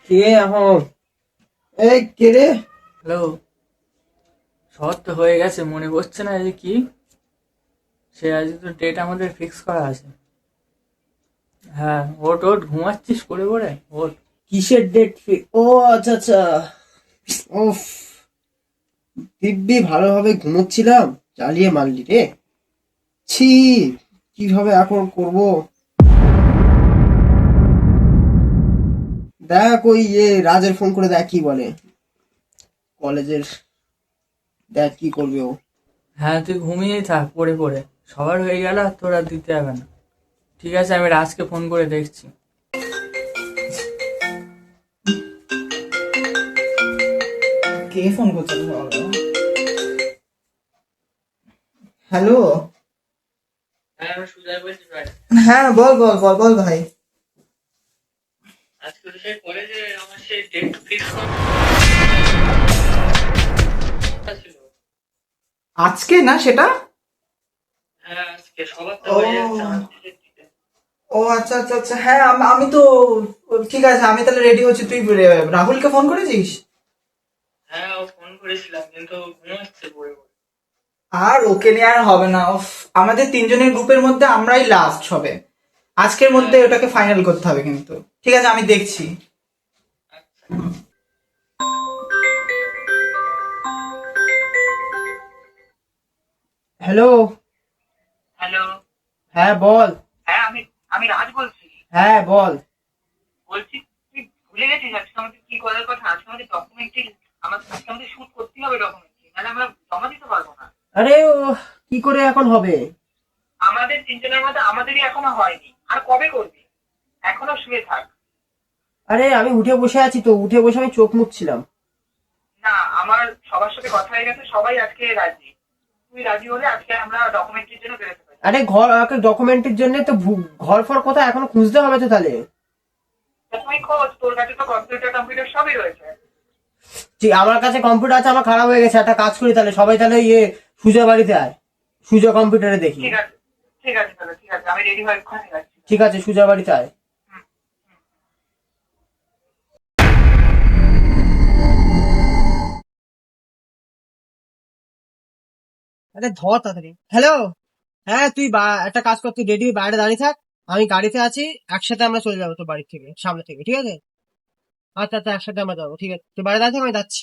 কে এখন? এই কে রে? হ্যালো, শহর তো হয়ে গেছে, মনে পড়ছে না যে কি সে আজ তো ডেট আমাদের ফিক্স করা আছে। হ্যাঁ, ওট ওট, ঘুমাচ্ছিস করে করে ওট। কিসের ডেট? ও আচ্ছা আচ্ছা। উফ, দিব্যি ভালোভাবে ঘুমোচ্ছিলাম, চালিয়ে মারলি রে। ছি, কিভাবে এখন করব? দেখ ওই রাজের ফোন করে দেখ কি বলে কলেজের। দেখ কি করবে ও। হ্যাঁ, তুই ঘুমিয়েই থাক পড়ে পড়ে, সবার হয়ে গেল আর তোর আর দিতে হবে না। ঠিক আছে, আমি রাজকে ফোন করে দেখছি। কে ফোন করছে? হ্যালো। হ্যাঁ, আমি সুজয় বলছি ভাই। হ্যাঁ, বল বল বল বল ভাই। আজকে তো সেই কলেজে আমার সেই ডেট ফিক্স করা ছিল। আজকে না সেটা? হ্যাঁ, আজকে সবার তো ও হয়ে যাচ্ছে আমার দিতে। ও আচ্ছা আচ্ছা আচ্ছা, হ্যাঁ আমি তো ঠিক আছে, আমি তাহলে রেডি হচ্ছি। তুই রাহুলকে ফোন করেছিস? হ্যাঁ, ও ফোন করেছিলাম কিন্তু ঘুমাচ্ছে পড়ে পড়ে। আর ওকে নিয়ে আর হবে না। উফ, আমাদের তিনজনের গ্রুপের মধ্যে আমরাই লাস্ট হবে। আজকের মধ্যে ওটাকে ফাইনাল করতে হবে কিন্তু। ঠিক আছে, আমি দেখছি। হ্যালো। হ্যালো। হ্যাঁ বল। হ্যাঁ, আমি আমি রাজ বলছি। হ্যাঁ বল। বলছি, তুই ভুলে গেছিস আজকে আমাদের কি করার কথা? আজকে আমাদের ডকুমেন্টারি, আজকে আমাদের শুট করতেই হবে ডকুমেন্টারি, নাহলে আমরা জমা দিতে পারবো না। আরে ও, কি করে এখন হবে? আমাদের তিনজনের মধ্যে আমাদেরই এখনো হয়নি, আর কবে করবি? এখনো শুয়ে থাক। আরে আমি উঠে বসে আছি তো, উঠে বসে আমি চোখ মুছছিলাম। না, আমার সবার সাথে কথা হয়ে গেছে, সবাই আজকে রাজি। তুই রাজি হলে আজকে আমরা ডকুমেন্টারির জন্য বেরোতে পারি। আরে ঘর ডকুমেন্টের জন্য তো ঘর ফর কোথায় এখনো খুঁজতে হবে তো তাহলে। তা তুই খোঁজ, তোর কাছে তো কম্পিউটার টম্পিউটার সবই রয়েছে। আমার কাছে কম্পিউটার আছে, আমার খারাপ হয়ে গেছে। একটা কাজ করি তাহলে, সবাই তাহলে সুজয় বাড়িতে আয়, সুজয় কম্পিউটারে দেখি। ঠিক আছে, ঠিক আছে, তাহলে ঠিক আছে, আমি রেডি হয়ে এক্ষুনি যাচ্ছি। ঠিক আছে, সুজয় বাড়িতে আয়। আরে ধর তাড়াতাড়ি। হ্যালো। হ্যাঁ তুই একটা কাজ কর, তুই রেডি বাইরে দাঁড়িয়ে থাক। আমি গাড়িতে আছি, একসাথে আমরা চলে যাবো তোর বাড়ি থেকে, সামনে থেকে, ঠিক আছে? আচ্ছা আচ্ছা, একসাথে আমরা যাবো, ঠিক আছে? তুই বাইরে দাঁড়িয়ে থাক, আমি যাচ্ছি।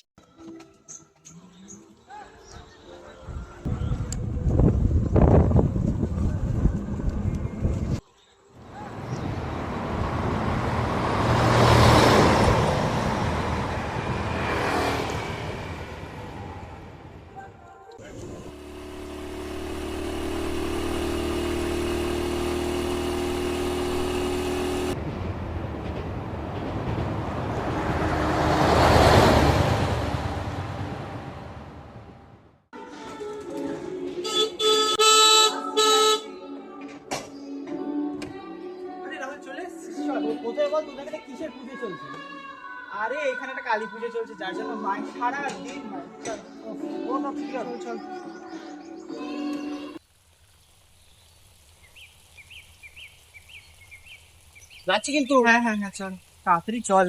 আরে রাহুল, চলে এসেছিস? কোথায় বল, তোদের কাছে কিসের পুজো চলছে? আরে এখানে একটা কালী পুজো চলছে, যার জন্য মাইক সারা দিন মাইক। চল। চল চল। যাচ্ছি কিন্তু। হ্যাঁ হ্যাঁ হ্যাঁ, চল তাড়াতাড়ি চল।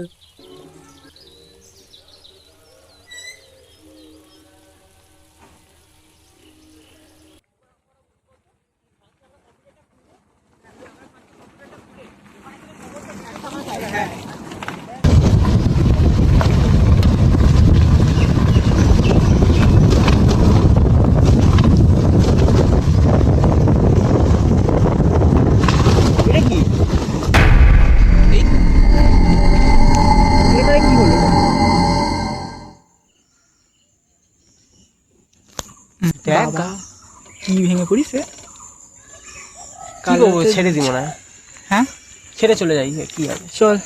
এটা কি? এখানে কি হলো? বাবা, কি ভেঙে পড়িস রে? কি করবো, ছেড়ে দিব না। হ্যাঁ, ছেড়ে চলে যাই, কি হবে? চল।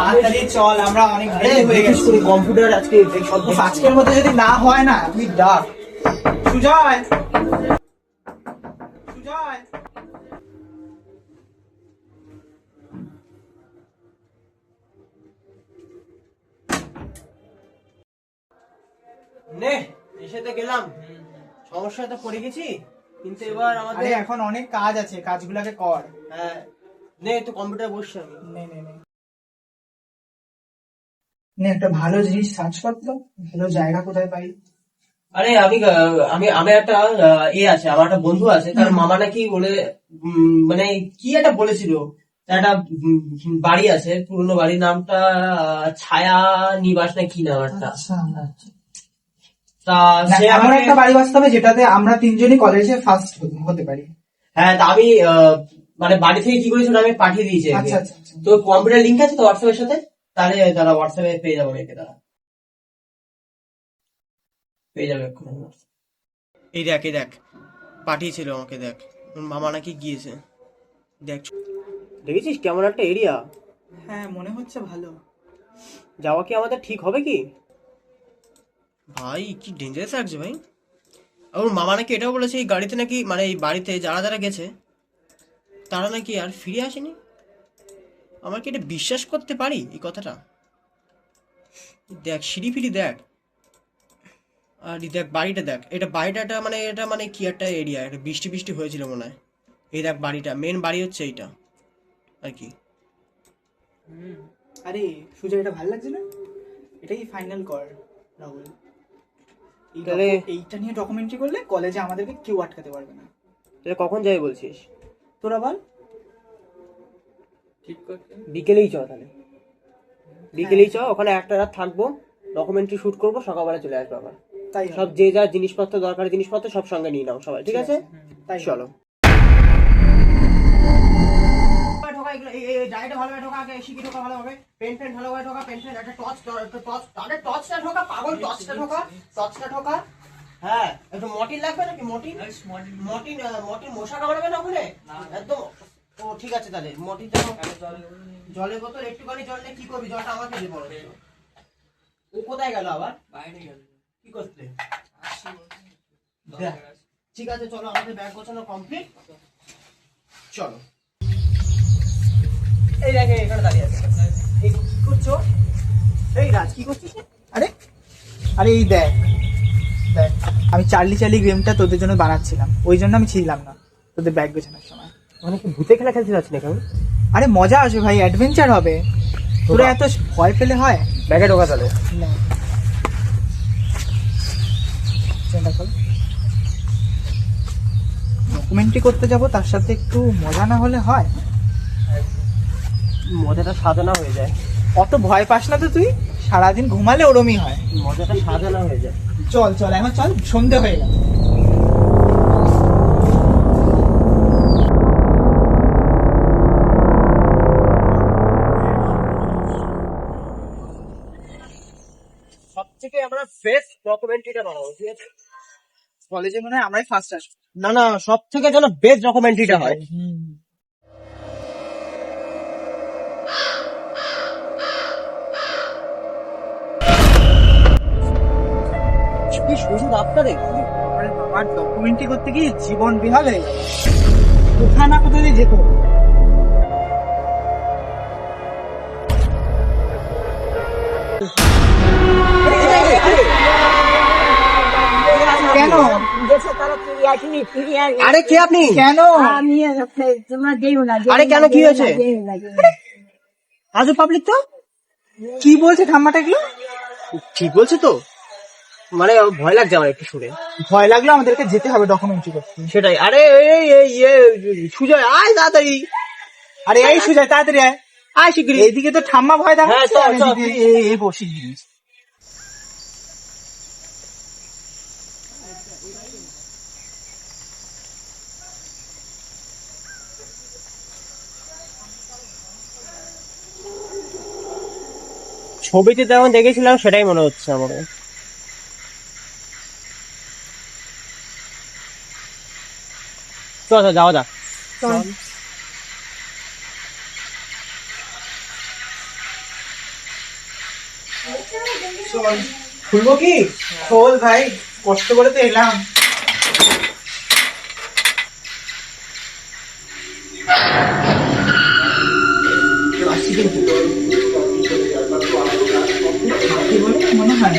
তাড়াতাড়ি চল, আমরা অনেক দেরি হয়ে গেছে। কম্পিউটার আজকে সব উফ, আজকের মধ্যে যদি না হয় না, তুই ডাক সুজয়। সুজয়, নে এসে তো গেলাম, সমস্যা তো পড়ে গেছি, কিন্তু এবার আরে আমাদের এখন অনেক কাজ আছে, কাজগুলোকে কর। হ্যাঁ, নে একটু কম্পিউটার বসছি আমি। নে নে নে নে, একটা ভালো জিনিস সার্চ কর তো, ভালো জায়গা কোথায় পাই। আরে আমি আমি আমি একটা আছে, আমার একটা বন্ধু আছে, তার মামা নাকি বলে মানে কি একটা বলেছিল, তার একটা বাড়ি আছে, পুরনো বাড়ির নামটা ছায়া নিবাস না কি নাম একটা। তা না, সে এমন আমাকে একটা বাড়ি বাঁচতে হবে যেটাতে আমরা তিনজনই কলেজে ফার্স্ট হতে পারি। হ্যাঁ, তা আমি মানে বাড়ি থেকে কি করেছিল আমি পাঠিয়ে দিয়েছি আচ্ছা একে। আচ্ছা আচ্ছা। তো কম্পিউটার লিঙ্ক আছে তো হোয়াটসঅ্যাপের সাথে, তাহলে তারা হোয়াটসঅ্যাপে পেয়ে যাবে একে, তারা পেয়ে যাবে এক্ষুনি। এই দেখ, এই দেখ, পাঠিয়েছিল আমাকে, দেখ ওর মামা নাকি গিয়েছে, দেখ দেখেছিস কেমন একটা এরিয়া। হ্যাঁ, মনে হচ্ছে ভালো। যাওয়া কি আমাদের ঠিক হবে কি? ভাই কি ডেঞ্জারাস লাগছে ভাই। আর ওর মামা নাকি এটাও বলেছে এই গাড়িতে নাকি, মানে এই বাড়িতে যারা যারা গেছে তারা নাকি আর ফিরে আসেনি। আমার কি এটা বিশ্বাস করতে পারি এই কথাটা? দেখ সিঁড়ি ফিরি দেখ, আর এই দেখ বাড়িটা দেখ, এটা বাড়িটা এটা মানে কি একটা এরিয়া, এটা বৃষ্টি বৃষ্টি হয়েছিল মনে হয়। এই দেখ বাড়িটা, মেন বাড়ি হচ্ছে এইটা আর কি। আরে সুজয়, এটা ভালো লাগছে না? এটাই ফাইনাল কর রাহুল। তাহলে- এইটা নিয়ে ডকুমেন্টারি করলে কলেজে আমাদেরকে কেউ আটকাতে পারবে না। তাহলে কখন যাবে বলছিস? তোরা বল। ঠিক করতে বিকেলেই চ তাহলে, বিকেলেই চ, ওখানে একটা রাত থাকবো, ডকুমেন্টারি শুট করবো, সকালবেলা চলে আসবো আবার। তাই সব যে যা জিনিসপত্র দরকারি জিনিসপত্র সব সঙ্গে নিয়ে নাও সবাই, ঠিক আছে? তাই চলো। পেন পেন ভালো করে ঢোকা, পেন পেন একটা টর্চ, তাদের টর্চটা ঢোকা, পাগল টর্চটা ঢোকা, টর্চটা ঢোকা। হ্যাঁ, একটু মর্টিন লাগবে নাকি? মর্টিন মর্টিন মর্টিন মশা কামড়াবে না ওখানে একদম। ও ঠিক আছে, তাহলে মর্টিন জলের বোতল, একটুখানি জল নিয়ে কি করবি? জলটা আমাকে দিয়ে বলো। ও কোথায় গেল আবার? বাইরে গেল কি করতে? দরকার আছে। ঠিক আছে চলো, আমাদের ব্যাগ গোছানো কমপ্লিট, চলো। এই দেখে এখানে দাঁড়িয়ে আছে, এই কি করছো? এই রাজ কি করছিস? আরে আরে এই দেখ দেখ, আমি চার্লি চার্লি গেমটা তোদের জন্য বানাচ্ছিলাম, ওই জন্য আমি ছিলাম না তোদের ব্যাগ গোছানোর সময়। মানে কি ভূতে খেলা খেলতে যাচ্ছি না কেমন? আরে মজা আসবে ভাই, অ্যাডভেঞ্চার হবে। তোরা এত ভয় পেলে হয়? ব্যাগে ঢোকা তাহলে। না, ডকুমেন্টারি করতে যাব, তার সাথে একটু মজা না হলে হয়? মজাটা সাজানো হয়ে যায়, অত ভয় পাস না তো তুই, সারাদিন ঘুমালে ওরমই হয়। মজাটা সাজানো হয়ে যায়। চল চল এখন চল, সন্ধে হয়ে গেল। সব থেকে আমরা বেস্ট ডকুমেন্টারিটা বানাবো, ঠিক আছে? কলেজে মনে হয় আমরাই ফার্স্ট আসবো। না না, সব থেকে যেন বেস্ট ডকুমেন্টারিটা হয়। কি শুধু রাস্তা দেখছি। আরে বাবা, ডকুমেন্টারি করতে গিয়ে জীবন বিহাল হয়ে গেল, কোথায় না কোথায় দিয়ে যেতে হবে। কেন আরে কে আপনি? কেন? আরে কেন, কি হয়েছে? আজও পাবলিক তো কি বলছে ঠাম্মাটা এগুলো? ঠিক বলছে তো, মানে ভয় লাগছে আমার একটু শুনে। ভয় লাগলো, আমাদেরকে যেতে হবে ডকুমেন্টারি করতে। সেটাই। আরে এই এই সুজয় আয় তাড়াতাড়ি, আরে এই সুজয় তাড়াতাড়ি আয়। আয় শিগগিরি। এইদিকে তো ঠাম্মা ভয় দেখাচ্ছে, হ্যাঁ, আর চল, এদিকে এই বসি জিনিস। ছবিতে যেমন দেখেছিলাম সেটাই মনে হচ্ছে আমাকে। চল চল যাওয়া যাক। খুলবো কি? খোল ভাই, কষ্ট করে তো এলাম। আসছি কিন্তু। কি বলে মনে হয়?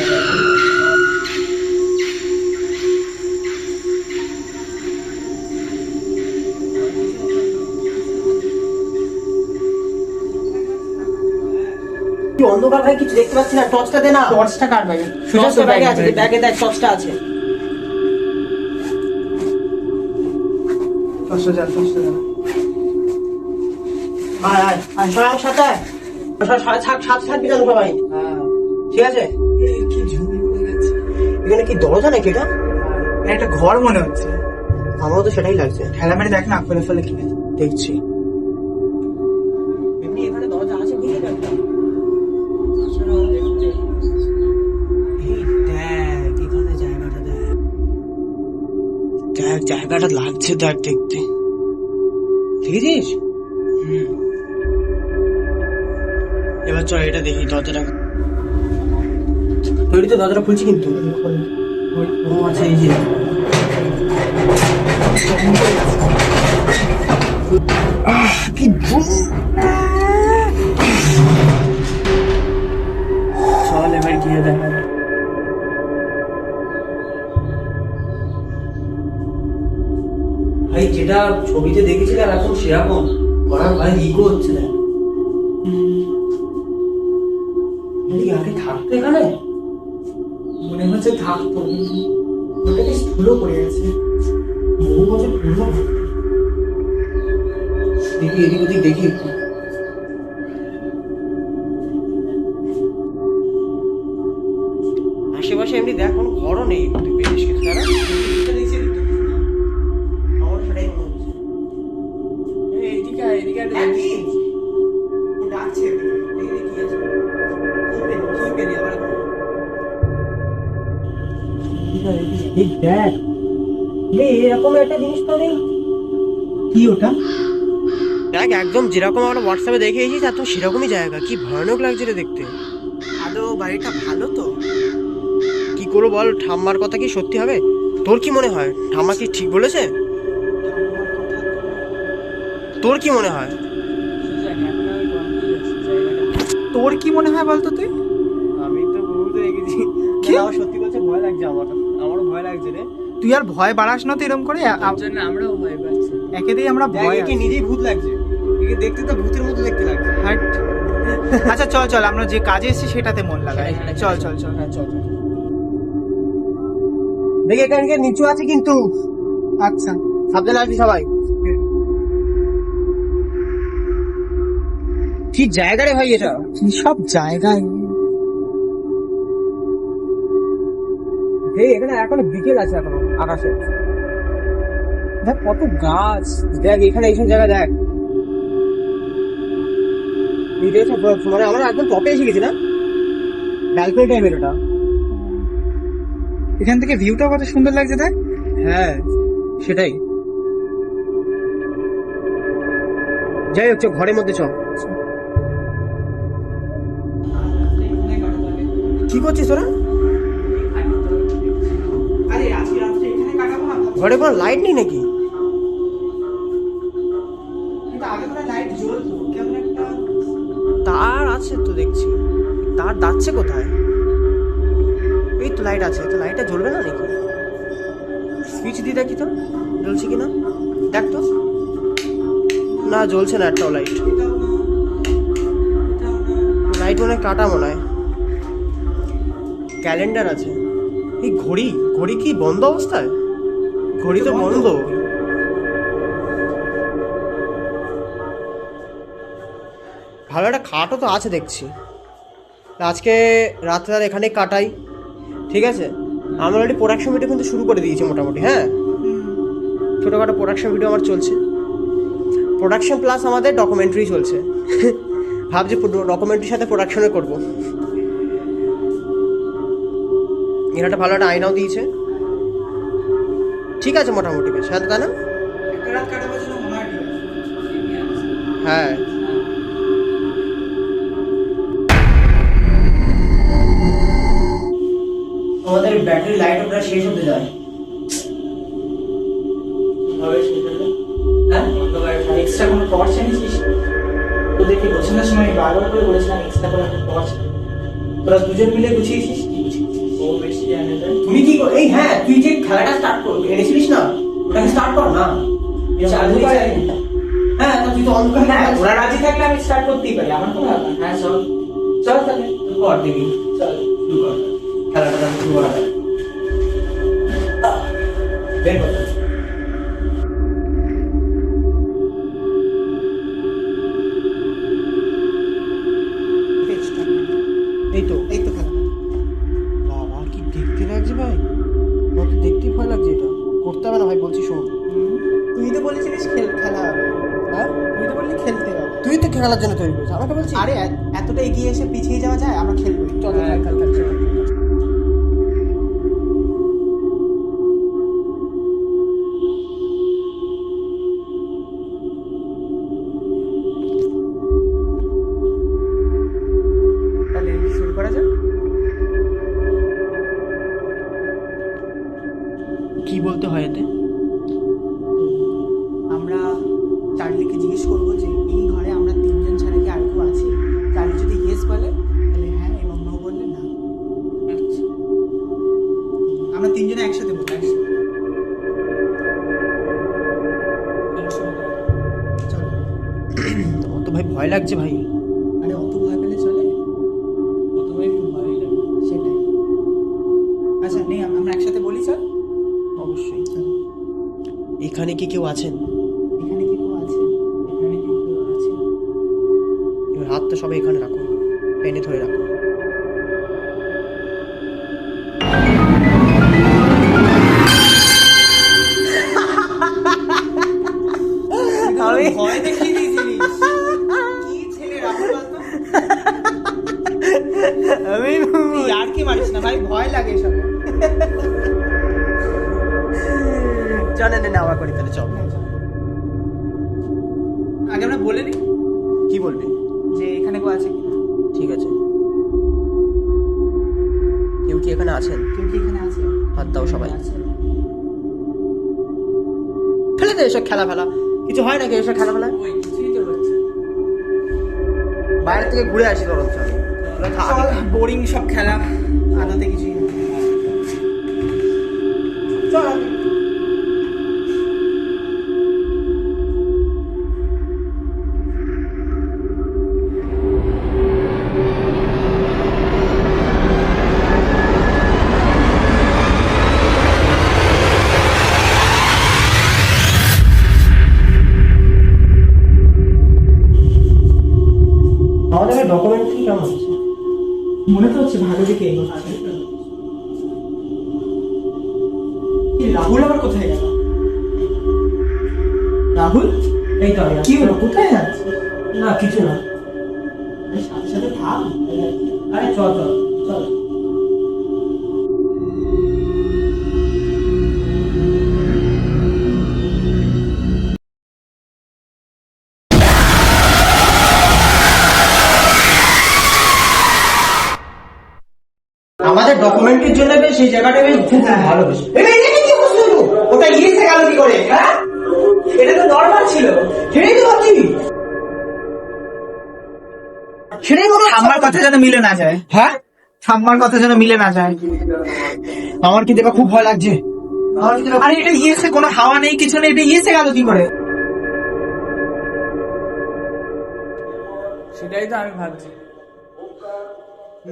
কি অন্ধকার ভাই, কিছু দেখতে পাচ্ছি না, টর্চটা দে না। টর্চটা কার ব্যাগে? টর্চটা ব্যাগে আছে, ব্যাগে দেখ টর্চটা আছে। টর্চটা যা, টর্চটা যা। আয় আয় আয়, সবাই আমার সাথে আয়। সাথে থাকবি জানো সবাই, ঠিক আছে? কি ঝুম করে গেছে। এখানে কি দরজা নাকি এটা? একটা ঘর মনে হচ্ছে। আমারও তো সেটাই লাগছে। ঠেলা মেরে দেখ না, খুলে ফেলে কি দেখছি। এমনি এখানে দরজা আছে বুঝলি না? এই দেখ, এখানে জায়গাটা দেখ। দেখ জায়গাটা লাগছে, দেখ দেখতে। দেখেছিস? এবার চল এটা দেখি দরজাটা। তৈরি তো, দরজাটা খুলছি কিন্তু। ও আচ্ছা, এই যে কি ধুম। চল এবার গিয়ে দেখা যাক। ভাই যেটা ছবিতে দেখেছিলাম এখন সেরকম করার ভাই ইগো হচ্ছে না। আগে থাকতো এখানে, মনে হচ্ছে থাকতো, কিন্তু ওটা বেশ ধুলো পড়ে গেছে। বহু বছর পুরনো। দেখি এদিক ওদিক দেখি একটু। আশেপাশে এমনি দেখ কোনো ঘরও নেই, তুই বেশ কিছু দাঁড়া। আমার সেটাই মনে হচ্ছে। এইদিকে এইদিকে হ্যাঁ, কি? ও ডাকছে, দেখি দেখি কি আছে। কি পেলি আবার? এই দেখ, এরকম একটা জিনিস তো নেই। কি ওটা? দেখ একদম যেরকম আমরা হোয়াটসঅ্যাপে দেখে এসেছিস একদম সেরকমই জায়গা। কি ভয়ানক লাগছে রে দেখতে। আদৌ বাড়িটা ভালো তো? কি করবো বল, ঠাম্মার কথা কি সত্যি হবে? তোর কি মনে হয় ঠাম্মা কি ঠিক বলেছে? তোর কি মনে হয়? তোর কি মনে হয় বলতো তুই? আমি তো বহুত রেগেছি। কি? আমার সত্যি বলছে ভয় লাগছে, আমারও ভয় লাগছে রে। তুই আর ভয় বাড়াস না তো এরকম করে। জন্য আমরাও ভয় পাচ্ছি। একেতেই আমরা ভয় একে নিজেই ভূত লাগছে, একে দেখতে তো ভূতের মতো দেখতে লাগছে। হাট। আচ্ছা চল চল, আমরা যে কাজে এসেছি সেটাতে মন লাগাই। চল চল চল। হ্যাঁ চল চল। দেখি এখানকে নিচু আছে কিন্তু, আচ্ছা সাবধানে আসবি সবাই। কি জায়গা রে ভাই এটা? কি সব জায়গায়। এই এখানে এখনো বিকেল আছে, এখনো আকাশে দেখ কত গাছ। দেখ এখানে এইসব জায়গা দেখ, এই সব মানে আমরা একদম টপে এসে গেছি না, ব্যালকনি টাইপের ওটা। এখান থেকে ভিউটা কত সুন্দর লাগছে দেখ। হ্যাঁ সেটাই। যাই হোক চ, ঘরের মধ্যে চ। কি করছিস তোরা? আরে আজকে রাত্রে এখানে কাটাবো না। ঘরে কোনো লাইট নেই নাকি? কিন্তু আগে কোনো লাইট জ্বলতো, কেমন একটা। তার আছে তো দেখছি, তার যাচ্ছে কোথায়? এই তো লাইট আছে, তো লাইটটা জ্বলবে না নাকি? সুইচ দিয়ে দেখি তো জ্বলছে কিনা, দেখ তো। না জ্বলছে না একটাও লাইট। লাইট মনে হয় কাটা মনে হয়। ক্যালেন্ডার আছে। এই ঘড়ি, ঘড়ি কি বন্ধ অবস্থায়? ঘড়ি তো বন্ধ। ভালো একটা খাটও তো আছে দেখছি। আজকে রাত্রে আর এখানেই কাটাই, ঠিক আছে? আমরা অলরেডি প্রোডাকশন ভিডিও কিন্তু শুরু করে দিয়েছি মোটামুটি। হ্যাঁ ছোটোখাটো প্রোডাকশন ভিডিও আমার চলছে, প্রোডাকশন প্লাস আমাদের ডকুমেন্টারি চলছে। ভাবছি ডকুমেন্টারির সাথে প্রোডাকশনে করবো। এর একটা ভালো একটা আয়নাও দিয়েছে, ঠিক আছে মোটামুটি বেশ। হ্যাঁ তাই না? একটা রাত কাটাবার জন্য মনে হয় ঠিক আছে। হ্যাঁ আমাদের ব্যাটারি লাইট প্রায় শেষ হতে যায়। কিভাবে সেটাকে হ্যাঁ, অন্ধকারে এক্সট্রা কোনো টর্চ এনেছিস? তোদেরকে গোছানোর সময় আমি বারবার করে বলেছিলাম এক্সট্রা করে একটা টর্চ। তোরা দুজন মিলে গুছিয়েছিস কি গুছিয়েছিস? ও বেশি জানে তাই। তুমি কি এই হ্যাঁ তুই যে খেলাটা স্টার্ট কর এনেছিলিস না, ওটাকে স্টার্ট কর না। চালু অন্ধকারে- হয়েছে। হ্যাঁ তা তুই তো অন্ধকার হ্যাঁ, ওরা রাজি থাকলে আমি স্টার্ট করতেই পারি, আমার কোনো ব্যাপার না। হ্যাঁ চল চল তাহলে তুই কর দেখি, চল শুরু কর খেলাটা শুরু করা যাক। বের কর। এই তো এই তো খেলা। বাবা কি দেখতে লাগছে ভাই, আমার তো দেখতেই ভয় লাগছে। এটা করতে হবে না ভাই, বলছি শোন। তুই তো বলেছিলিস খেলা হবে। হ্যাঁ তুই তো বললি খেলতে হবে। তুই তো খেলার জন্য তৈরি করেছিস, আমাকে বলছিস আরে এতটা এগিয়ে এসে পিছিয়ে যাওয়া যায়? আমরা খেলবো, চল হ্যাঁ, খেল খেল খেল চল। তাহলে শুরু করা যাক। কি বলতে হয় এতে? আমরা চার্লিকে জিজ্ঞেস করবো যে এই ঘরে আমরা তিনজন ছাড়া কি আর কেউ আছে। চার্লি যদি ইয়েস বলে তাহলে হ্যাঁ, এবং নো বললে না। আচ্ছা আমরা তিনজনে একসাথে বলবো, একসাথে। চল। আমার তো ভাই ভয় লাগছে ভাই। আরে অত ভয় পেলে চলে? প্রথমে একটু ভয়ই লাগে। সেটাই। আচ্ছা নেই, আমরা একসাথে বলি, চল। অবশ্যই। চল। এখানে কি কেউ আছেন? এখানে কি কেউ আছে? এখানে কি কেউ আছে? এবার হাতটা সবাই এখানে রাখো, টেনে ধরে রাখো। আমি ভয় দেখিয়ে দিয়েছিলিস। কি ছেলে রাহুল বলতো? আমি তুই আর কি মারিস না ভাই, ভয় লাগে সব। জানে না নেওয়া করি তাহলে চল। আগে আমরা বলে নিই কি বলবি? যে এখানে কেউ আছে কিনা। ঠিক আছে, কেউ কি এখানে আছেন? কেউ কি এখানে আছে? হাত দাও সবাই। আছে। ফেলে দে এসব খেলা ফেলা, কিছু হয় নাকি এসব খেলা ফেলা? ওই কিছুই তো হচ্ছে না। বাইরে থেকে ঘুরে আসি বরঞ্চ আমি। বোরিং সব খেলা, আদাতে কিছুই না। চল আগে। আমাদের ডকুমেন্ট কেমন আছে? মনে তো হচ্ছে ভালো দিকে এগোচ্ছে। এই রাহুল আবার কোথায় গেল? রাহুল, এই তো আমি কি হলো, কোথায় যাচ্ছে? না কিছু না। সাথে সাথে থাক। আরে চল চল চল। আমাদের ডকুমেন্টের জন্য বেশ সেই জায়গাটা বেশ খুব ভালো বেশ। কি বস্তু? ওটা ইয়েছে গেল কি করে? হ্যাঁ, এটা তো নর্মাল ছিল। সেটাই তো ভাবছি, সেটাই মনে হচ্ছে। ঠাম্মার কথা যেন মিলে না যায়। হ্যাঁ ঠাম্মার কথা যেন মিলে না যায়। আমার কিন্তু এবার খুব ভয় লাগছে। আমার কিন্তু এবার- আরে এটা ইয়েছে, কোনো হাওয়া নেই, কিছু নেই, এটা ইয়েছে গেল কি করে? সেটাই তো আমি ভাবছি।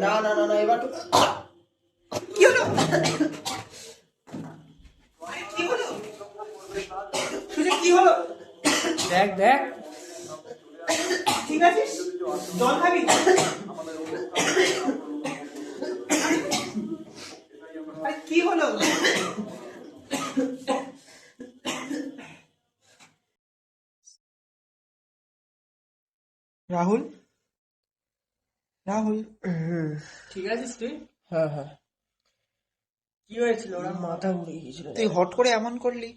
না না না না এবার তো কি হলো? কি হলো? সুজিত, কি হলো? দেখ দেখ ঠিক আছিস? জল খাবি? আরে কি হলো? রাহুল, রাহুল, ঠিক আছিস তুই? হ্যাঁ হ্যাঁ কি হয়েছিল ওরা? মাথা ঘুরে গিয়েছিল। তুই হট করে এমন করলি?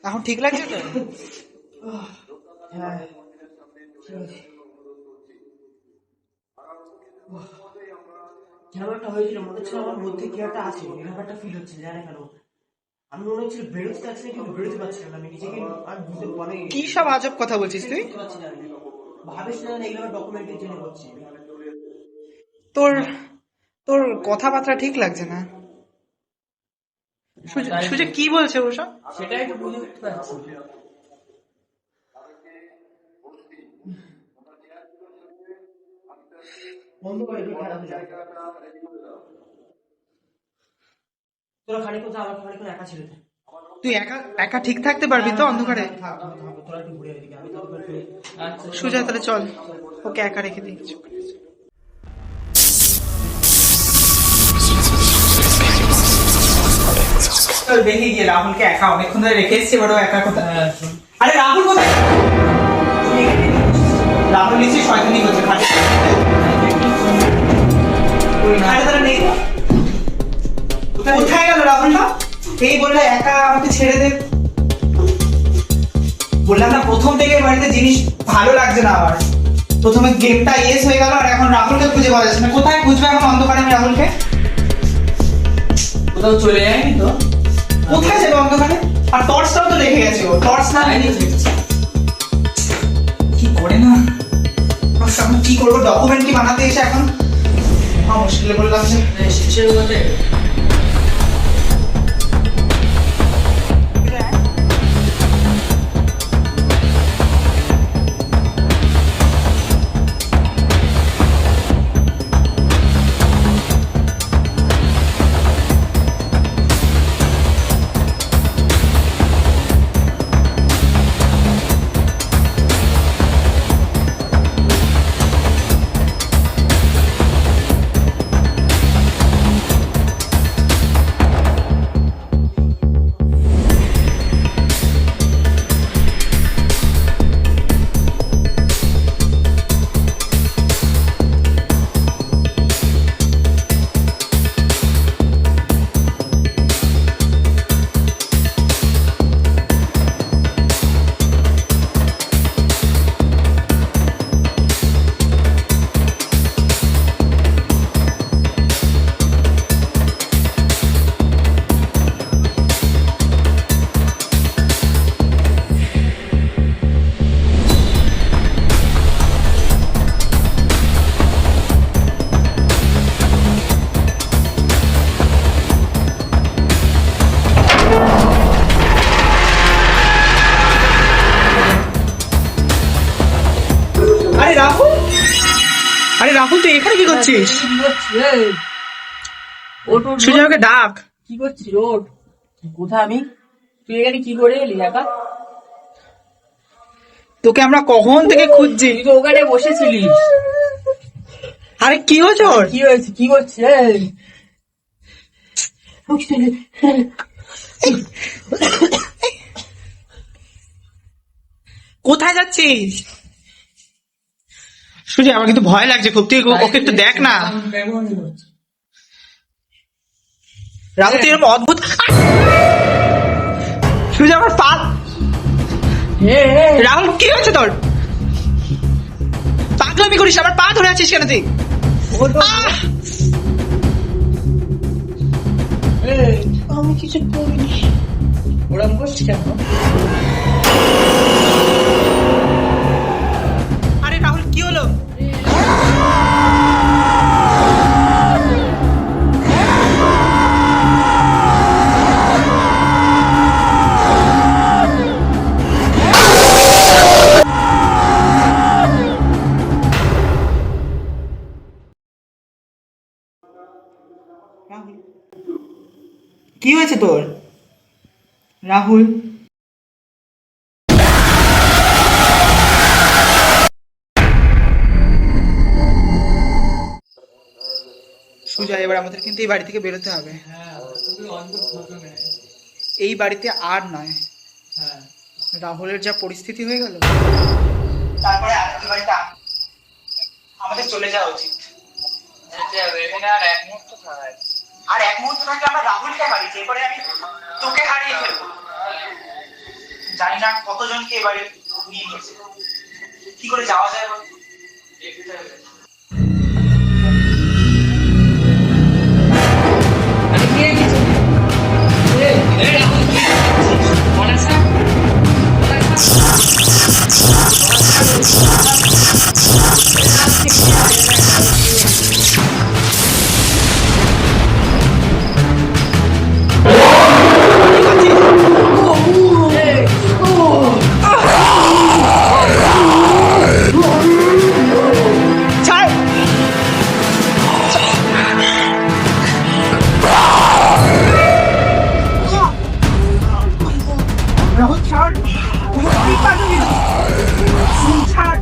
এখন ঠিক লাগছে তো? হ্যাঁ ঠিক আছে। কেমন একটা হয়েছিল, মনে হচ্ছিল আমার মধ্যে কি একটা আছে, এরকম একটা ফিল হচ্ছে, জানি কেন। আমি মনে হচ্ছিল বেরোতে চাচ্ছি না, কিন্তু বেরোতে পারছিলাম না, আমি নিজেকে আর বুঝতে মানে কি সব আজব কথা বলছিস তুই? বুঝতে পারছি না আমি। ভাবিস না এগুলো ডকুমেন্টের জন্য করছি। তোর তোর কথাবার্তা ঠিক লাগছে না। সুজা কি বলছে ওসব? সেটাই তো বুঝে উঠতে পারছি না। বন্ধ করে দিই, খারাপ হয়ে যাবে। তোরা খানিক্ষণ যা, আমার খানিক্ষণ একা ছিল। তুই একা একা ঠিক থাকতে পারবি তো অন্ধকারে? তোরা একটু ঘুরে এদিকে, আমি তো আচ্ছা সুজা তাহলে চল, ওকে একা রেখে দিই। দেখি গিয়ে রাহুলকে একা অনেকক্ষণ ধরে রেখে এসছি, বড় একা কোথায়? আরে রাহুল কোথায়? রাহুল নিশ্চয়ই শয়তানি করছে, খাটে তারা নেই। কোথায় গেল রাহুলটা? এই বললে একা আমাকে ছেড়ে দে। বললাম না প্রথম থেকে বাড়িতে জিনিস ভালো লাগছে না আমার। প্রথমে গেমটা ইয়েস হয়ে গেল, আর এখন রাহুলকে খুঁজে পাওয়া যাচ্ছে না। কোথায় খুঁজবে এখন অন্ধকারে আমি রাহুলকে? কোথাও চলে যায়নি তো? কোথায় যাবে অন্ধকারে? আর টর্চটাও তো রেখে গেছে ও, টর্চ না কি করে না, এখন কি করবো? ডকুমেন্ট কি বানাতে এসে এখন আমার মুশকিলে পড়ে লাগছে। শেষের মধ্যে আরে রাহুল তুই এখানে কি করছিস? কি করছিস? এই, ওঠ ওঠ, সুজা ওকে ডাক। কি করছিস? ওঠ। কোথায় আমি? তুই এখানে কি করে এলি একা? তোকে আমরা কখন থেকে খুঁজছি। তুই তো ওখানে বসেছিলিস। আরে কি হয়েছে ওর? কি হয়েছে? কি করছিস? এই, কোথায় যাচ্ছিস? সুজা আমার কিন্তু ভয় লাগছে খুব, তুই ওকে একটু দেখ না। রাহুল তুই এরকম অদ্ভুত। সুজা আমার পা। রাহুল কি হয়েছে তোর? পাগলামি করিস, আমার পা ধরে আছিস কেন তুই? আহ! আমি কিছু করিনি। ওরম করছিস কেন? আরে রাহুল কি হলো? কি হয়েছে তোর রাহুল? সুজা এবার আমাদের কিন্তু এই বাড়ি থেকে বেরোতে হবে। হ্যাঁ, খুবই অদ্ভুত ঘটনা। এই বাড়িতে আর নয়। হ্যাঁ, রাহুলের যা পরিস্থিতি হয়ে গেল, তারপরে আমাদের চলে যাওয়া উচিত। যেতে হবে, এখানে আর এক মুহূর্ত থাকা যাবে না। আর এক মুহূর্ত থাকলে আমরা রাহুলকে হারিয়েছি, এরপরে আমি তোকে হারিয়ে ফেলবো। জানি না কতজনকে এবারে নিয়ে নিয়েছে, কি করে যাওয়া যায় বল? আমি কে কিছু ছাড়। রাহুল ছাড়, তুই পারবি না। ছাড়।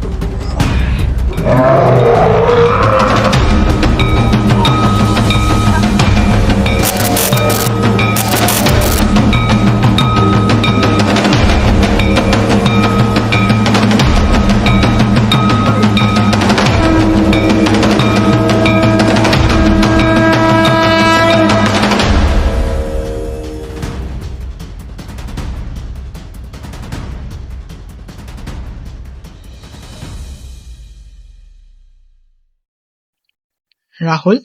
রাহুল,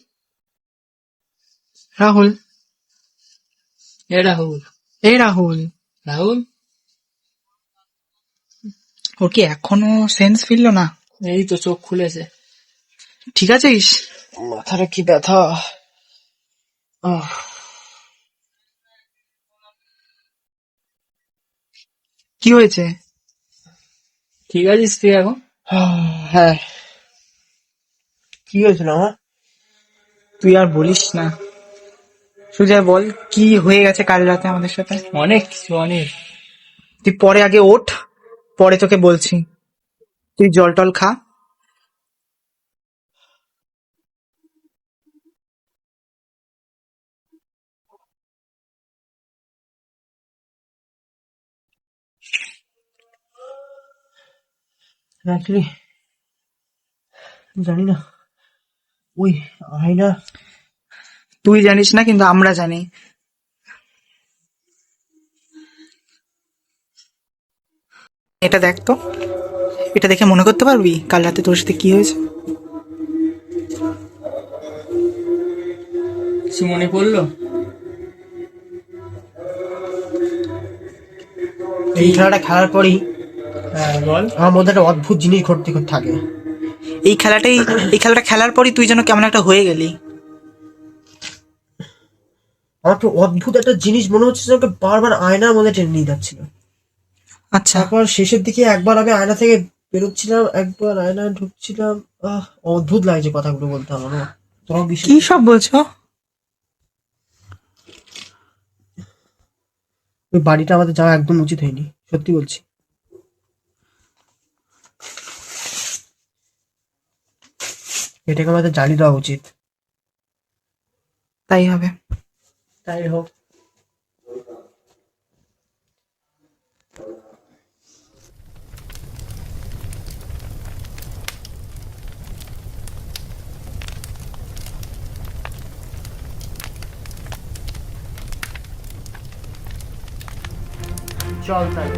রাহুল, এ রাহুল। এই রাহুল, রাহুল ওর কি এখনো সেন্স ফিরলো না? এই তো চোখ খুলেছে। ঠিক আছিস? মাথাটা কি ব্যথা। কি হয়েছে? ঠিক আছিস তুই এখন? হ্যাঁ, কি হয়েছিল আমার? তুই আর বলিস না, সুজয় বল কি হয়ে গেছে কাল রাতে আমাদের সাথে। অনেক কিছু, অনেক। তুই পরে আগে ওঠ, পরে তোকে বলছি। তুই জল টল খা। অ্যাকচুয়ালি জানি না, ওই আয়না। তুই জানিস না কিন্তু আমরা জানি। এটা দেখ তো, এটা দেখে মনে করতে পারবি কাল রাতে তোর সাথে কি হয়েছে? কিছু মনে পড়লো? এই খেলাটা খেলার পরেই হ্যাঁ বল। আমার মধ্যে একটা অদ্ভুত জিনিস ঘটতে ঘটতে থাকে। এই খেলাটা খেলার পরই তুই যেন কেমন একটা হয়ে গেলি। আমার তো অদ্ভুত একটা জিনিস মনে হচ্ছে যে আমাকে বারবার আয়নার মধ্যে টেনে নিয়ে যাচ্ছিল। আচ্ছা, তারপর শেষের দিকে একবার আমি আয়না থেকে বেরোচ্ছিলাম, একবার আয়না ঢুকছিলাম। অদ্ভুত লাগছে কথাগুলো বলতে আমারও। তোমার কি বিষয় সব বলছো? ওই বাড়িটা আমাদের যাওয়া একদম উচিত হয়নি, সত্যি বলছি। এটাকে আমাদের জ্বালিয়ে দেওয়া উচিত। তাই হবে। তাই হোক। চল তাই।